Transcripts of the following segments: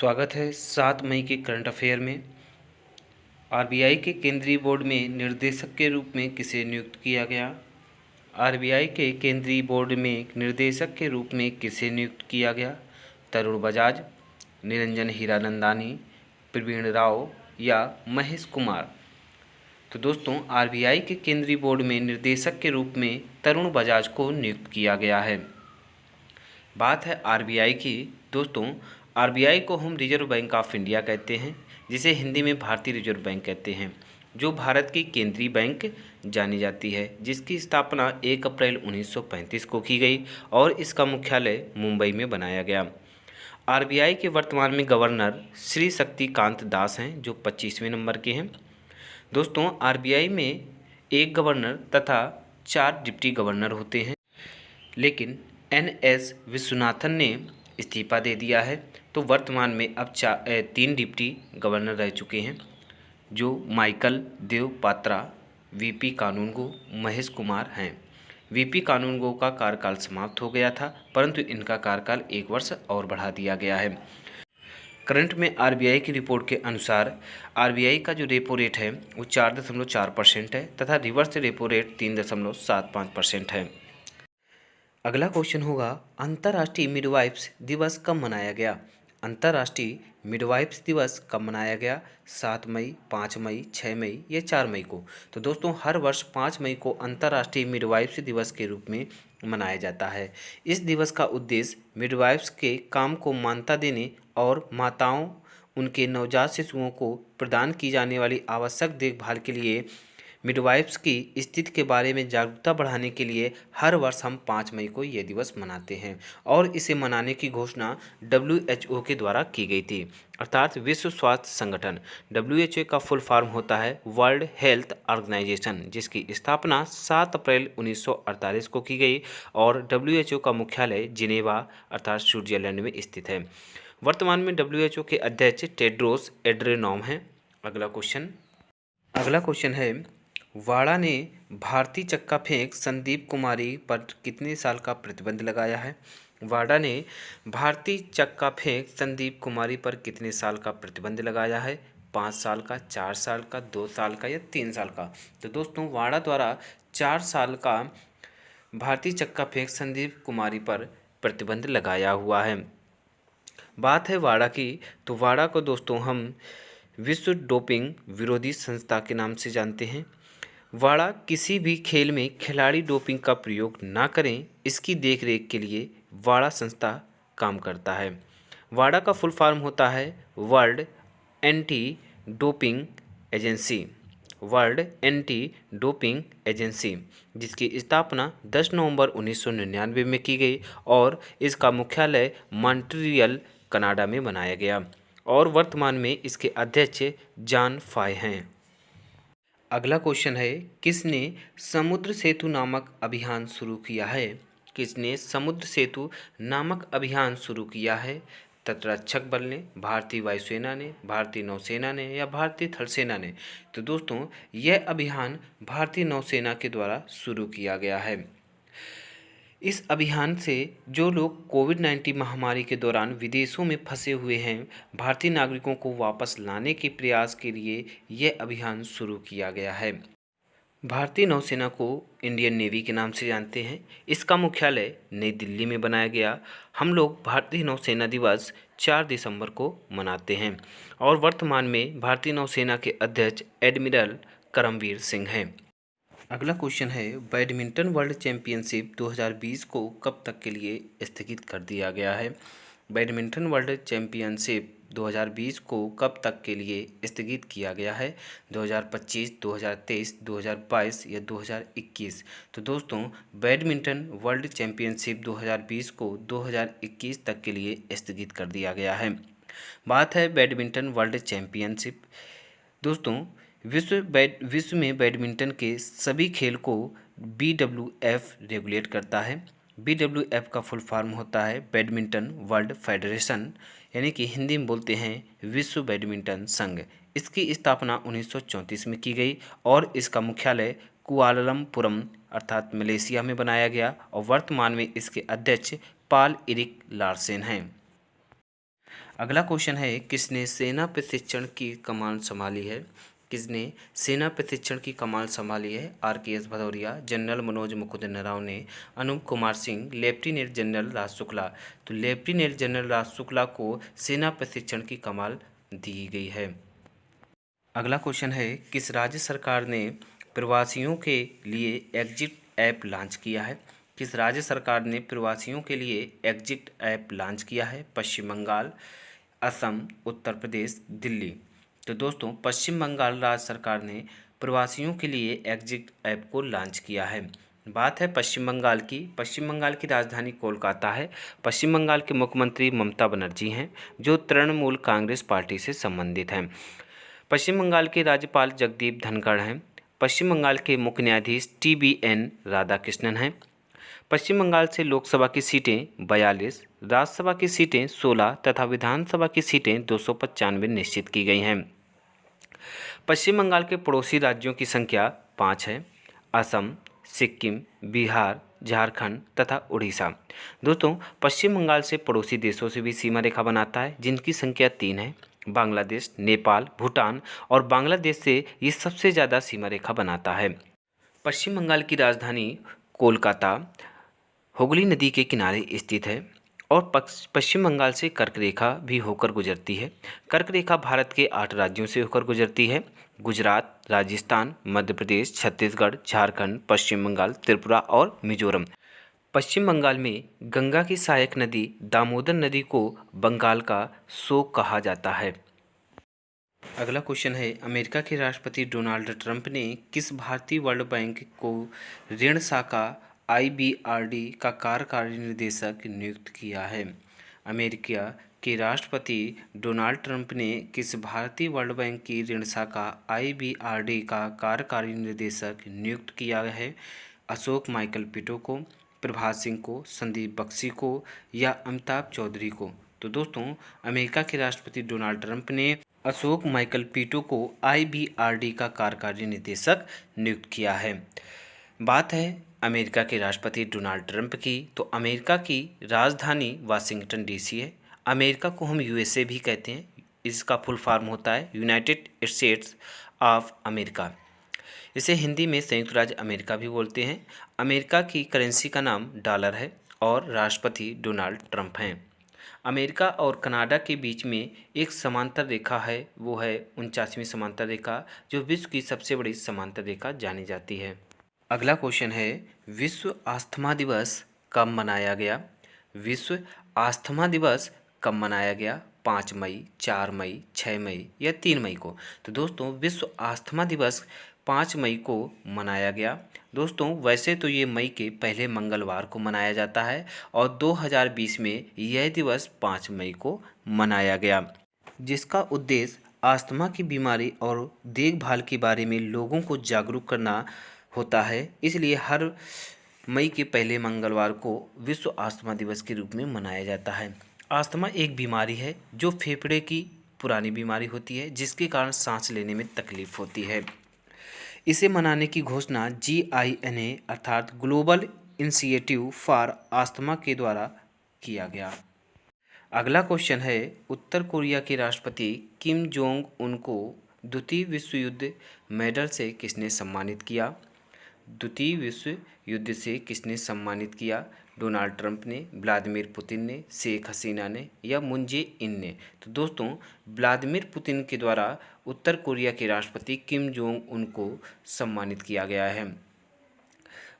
स्वागत है 7 मई के करंट अफेयर में। आरबीआई के केंद्रीय बोर्ड में निर्देशक के रूप में किसे नियुक्त किया गया? आरबीआई के केंद्रीय बोर्ड में निर्देशक के रूप में किसे नियुक्त किया गया? तरुण बजाज, निरंजन हीरानंदानी, प्रवीण राव या महेश कुमार? तो दोस्तों, आरबीआई के केंद्रीय बोर्ड में निर्देशक के रूप में तरुण बजाज को नियुक्त किया गया है। बात है आरबीआई की। दोस्तों, आरबीआई को हम रिजर्व बैंक ऑफ इंडिया कहते हैं, जिसे हिंदी में भारतीय रिजर्व बैंक कहते हैं, जो भारत की केंद्रीय बैंक जानी जाती है, जिसकी स्थापना 1 अप्रैल 1935 को की गई और इसका मुख्यालय मुंबई में बनाया गया। आरबीआई के वर्तमान में गवर्नर श्री शक्तिकांत दास हैं, जो 25वें नंबर के हैं। दोस्तों, आरबीआई में एक गवर्नर तथा 4 डिप्टी गवर्नर होते हैं, लेकिन एन.एस. विश्वनाथन ने इस्तीफा दे दिया है, तो वर्तमान में अब 3 डिप्टी गवर्नर रह चुके हैं, जो माइकल देव पात्रा, वीपी कानूनगो, महेश कुमार हैं। वीपी कानूनगो का कार्यकाल समाप्त हो गया था, परंतु इनका कार्यकाल 1 वर्ष और बढ़ा दिया गया है। करंट में आरबीआई की रिपोर्ट के अनुसार आरबीआई का जो रेपो रेट है वो 4.4% है तथा रिवर्स रेपो रेट 3.75% है। अगला क्वेश्चन होगा, अंतर्राष्ट्रीय मिडवाइफ्स दिवस कब मनाया गया? अंतर्राष्ट्रीय मिडवाइफ्स दिवस कब मनाया गया? 7 मई, 5 मई, 6 मई या 4 मई को? तो दोस्तों, हर वर्ष 5 मई को अंतर्राष्ट्रीय मिडवाइफ्स दिवस के रूप में मनाया जाता है। इस दिवस का उद्देश्य मिडवाइफ्स के काम को मान्यता देने और माताओं, उनके नवजात शिशुओं को प्रदान की जाने वाली आवश्यक देखभाल के लिए मिडवाइफ्स की स्थिति के बारे में जागरूकता बढ़ाने के लिए हर वर्ष हम 5 मई को ये दिवस मनाते हैं और इसे मनाने की घोषणा WHO के द्वारा की गई थी, अर्थात विश्व स्वास्थ्य संगठन। WHO का फुल फॉर्म होता है वर्ल्ड हेल्थ ऑर्गेनाइजेशन, जिसकी स्थापना 7 अप्रैल 1948 को की गई और WHO का मुख्यालय जिनेवा अर्थात स्विट्जरलैंड में स्थित है। वर्तमान में WHO के अध्यक्ष टेड्रोस एड्रेनॉम हैं। अगला क्वेश्चन है, वाड़ा ने भारतीय चक्का फेंक संदीप कुमारी पर कितने साल का प्रतिबंध लगाया है? वाड़ा ने भारतीय चक्का फेंक संदीप कुमारी पर कितने साल का प्रतिबंध लगाया है? 5 साल का, 4 साल का, 2 साल का या 3 साल का? तो दोस्तों, वाड़ा द्वारा 4 साल का भारतीय चक्का फेंक संदीप कुमारी पर प्रतिबंध लगाया हुआ है। बात है वाड़ा की, तो वाड़ा को दोस्तों हम विश्व डोपिंग विरोधी संस्था के नाम से जानते हैं। वाड़ा किसी भी खेल में खिलाड़ी डोपिंग का प्रयोग ना करें, इसकी देखरेख के लिए वाड़ा संस्था काम करता है। वाड़ा का फुल फॉर्म होता है world anti doping agency, world anti doping agency, जिसकी स्थापना 10 नवंबर 1999 में की गई और इसका मुख्यालय मॉन्ट्रियल कनाडा में बनाया गया और वर्तमान में इसके अध्यक्ष जॉन फाय हैं। अगला क्वेश्चन है, किसने समुद्र सेतु नामक अभियान शुरू किया है? किसने समुद्र सेतु नामक अभियान शुरू किया है? तटरक्षक बल ने, भारतीय वायुसेना ने, भारतीय नौसेना ने या भारतीय थल सेना ने? तो दोस्तों, यह अभियान भारतीय नौसेना के द्वारा शुरू किया गया है। इस अभियान से जो लोग कोविड-19 महामारी के दौरान विदेशों में फंसे हुए हैं, भारतीय नागरिकों को वापस लाने के प्रयास के लिए यह अभियान शुरू किया गया है। भारतीय नौसेना को इंडियन नेवी के नाम से जानते हैं। इसका मुख्यालय नई दिल्ली में बनाया गया। हम लोग भारतीय नौसेना दिवस 4 दिसंबर को मनाते हैं और वर्तमान में भारतीय नौसेना के अध्यक्ष एडमिरल करमवीर सिंह हैं। अगला क्वेश्चन है, बैडमिंटन वर्ल्ड चैंपियनशिप 2020 को कब तक के लिए स्थगित कर दिया गया है? बैडमिंटन वर्ल्ड चैंपियनशिप 2020 को कब तक के लिए स्थगित किया गया है? 2025, 2023, 2022 या 2021? तो दोस्तों, बैडमिंटन वर्ल्ड चैंपियनशिप 2020 को 2021 तक के लिए स्थगित कर दिया गया है। बात है बैडमिंटन वर्ल्ड चैंपियनशिप। दोस्तों, विश्व में बैडमिंटन के सभी खेल को BWF रेगुलेट करता है। BWF का फुल फॉर्म होता है बैडमिंटन वर्ल्ड फेडरेशन, यानी कि हिंदी में बोलते हैं विश्व बैडमिंटन संघ। इसकी स्थापना 1934 में की गई और इसका मुख्यालय कुआलालंपुरम अर्थात मलेशिया में बनाया गया और वर्तमान में इसके अध्यक्ष पॉल एरिक लार्सेन हैं। अगला क्वेश्चन है, किसने सेना प्रशिक्षण की कमान संभाली है? किसने सेना प्रशिक्षण की कमान संभाली है? RKS Bhadauria, general Manoj Mukund Naravane, Anoop Kumar Singh, lieutenant general Raj Shukla. तो लेफ्टिनेंट जनरल राज शुक्ला को सेना प्रशिक्षण की कमान दी गई है। अगला क्वेश्चन है, किस राज्य सरकार ने प्रवासियों के लिए एग्जिट ऐप लॉन्च किया है? किस राज्य सरकार ने प्रवासियों के लिए एग्जिट ऐप लॉन्च किया है? पश्चिम बंगाल, असम, उत्तर प्रदेश, दिल्ली। तो दोस्तों, पश्चिम बंगाल राज्य सरकार ने प्रवासियों के लिए एग्जिट ऐप को लॉन्च किया है। बात है पश्चिम बंगाल की। पश्चिम बंगाल की राजधानी कोलकाता है। पश्चिम बंगाल के मुख्यमंत्री ममता बनर्जी हैं, जो तृणमूल कांग्रेस पार्टी से संबंधित हैं। पश्चिम बंगाल के राज्यपाल जगदीप धनखड़ हैं। पश्चिम बंगाल के मुख्य न्यायाधीश TBN राधाकृष्णन हैं। पश्चिम बंगाल से लोकसभा की सीटें 42, राज्यसभा की सीटें 16 तथा विधानसभा की सीटें 295 निश्चित की गई हैं। पश्चिम बंगाल के पड़ोसी राज्यों की संख्या 5 है: असम, सिक्किम, बिहार, झारखंड तथा उड़ीसा। दोस्तों, पश्चिम बंगाल से पड़ोसी देशों से भी सीमा रेखा बनाता है, जिनकी संख्या 3 है: बांग्लादेश, नेपाल, भूटान। और बांग्लादेश से ये सबसे ज़्यादा सीमा रेखा बनाता है। पश्चिम बंगाल की राजधानी कोलकाता हुगली नदी के किनारे स्थित है और पश्चिम बंगाल से कर्क रेखा भी होकर गुजरती है। कर्क रेखा भारत के 8 राज्यों से होकर गुजरती है: गुजरात, राजस्थान, मध्य प्रदेश, छत्तीसगढ़, झारखंड, पश्चिम बंगाल, त्रिपुरा और मिजोरम। पश्चिम बंगाल में गंगा की सहायक नदी दामोदर नदी को बंगाल का शोक कहा जाता है। अगला क्वेश्चन है, अमेरिका के राष्ट्रपति डोनाल्ड ट्रंप ने किस भारतीय वर्ल्ड बैंक को ऋण शाखा IBRD का कार्यकारी निदेशक नियुक्त किया है? अमेरिका के राष्ट्रपति डोनाल्ड ट्रंप ने किस भारतीय वर्ल्ड बैंक की ऋण शाखा IBRD का कार्यकारी निदेशक नियुक्त किया है? अशोक माइकल पिटो को, प्रभात सिंह को, संदीप बख्शी को या अमिताभ चौधरी को? तो दोस्तों, अमेरिका के राष्ट्रपति डोनाल्ड ट्रंप ने अशोक माइकल पिटो को IBRD का कार्यकारी निदेशक नियुक्त किया है। बात है अमेरिका के राष्ट्रपति डोनाल्ड ट्रंप की, तो अमेरिका की राजधानी वाशिंगटन DC है। अमेरिका को हम USA भी कहते हैं। इसका फुल फॉर्म होता है यूनाइटेड स्टेट्स ऑफ अमेरिका। इसे हिंदी में संयुक्त राज्य अमेरिका भी बोलते हैं। अमेरिका की करेंसी का नाम डॉलर है और राष्ट्रपति डोनाल्ड ट्रंप हैं। अमेरिका और कनाडा के बीच में एक समांतर रेखा है, वो है 49वीं समांतर रेखा, जो विश्व की सबसे बड़ी समांतर रेखा जानी जाती है। अगला क्वेश्चन है, विश्व अस्थमा दिवस कब मनाया गया? विश्व अस्थमा दिवस कब मनाया गया? 5 मई, 4 मई, 6 मई या 3 मई को? तो दोस्तों, विश्व अस्थमा दिवस 5 मई को मनाया गया। दोस्तों, वैसे तो ये मई के पहले मंगलवार को मनाया जाता है और 2020 में यह दिवस 5 मई को मनाया गया, जिसका उद्देश्य अस्थमा की बीमारी और देखभाल के बारे में लोगों को जागरूक करना होता है। इसलिए हर मई के पहले मंगलवार को विश्व अस्थमा दिवस के रूप में मनाया जाता है। अस्थमा एक बीमारी है जो फेफड़े की पुरानी बीमारी होती है, जिसके कारण सांस लेने में तकलीफ होती है। इसे मनाने की घोषणा GINA अर्थात ग्लोबल इनिशिएटिव फॉर अस्थमा के द्वारा किया गया। अगला क्वेश्चन है, उत्तर कोरिया के राष्ट्रपति किम जोंग उन को द्वितीय विश्व युद्ध मेडल से किसने सम्मानित किया? द्वितीय विश्व युद्ध से किसने सम्मानित किया? डोनाल्ड ट्रंप ने, व्लादिमीर पुतिन ने, शेख हसीना ने या मून जे इन ने? तो दोस्तों, व्लादिमीर पुतिन के द्वारा उत्तर कोरिया के राष्ट्रपति किम जोंग उन को सम्मानित किया गया है।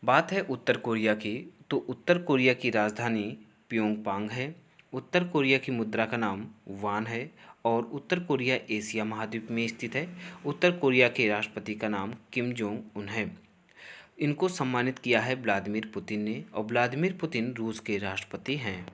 बात है उत्तर कोरिया की, तो उत्तर कोरिया की राजधानी प्योंगयांग है। उत्तर कोरिया की मुद्रा का नाम वान है और उत्तर कोरिया एशिया महाद्वीप में स्थित है। उत्तर कोरिया के राष्ट्रपति का नाम किम जोंग उन है। इनको सम्मानित किया है व्लादिमीर पुतिन ने और व्लादिमीर पुतिन रूस के राष्ट्रपति हैं।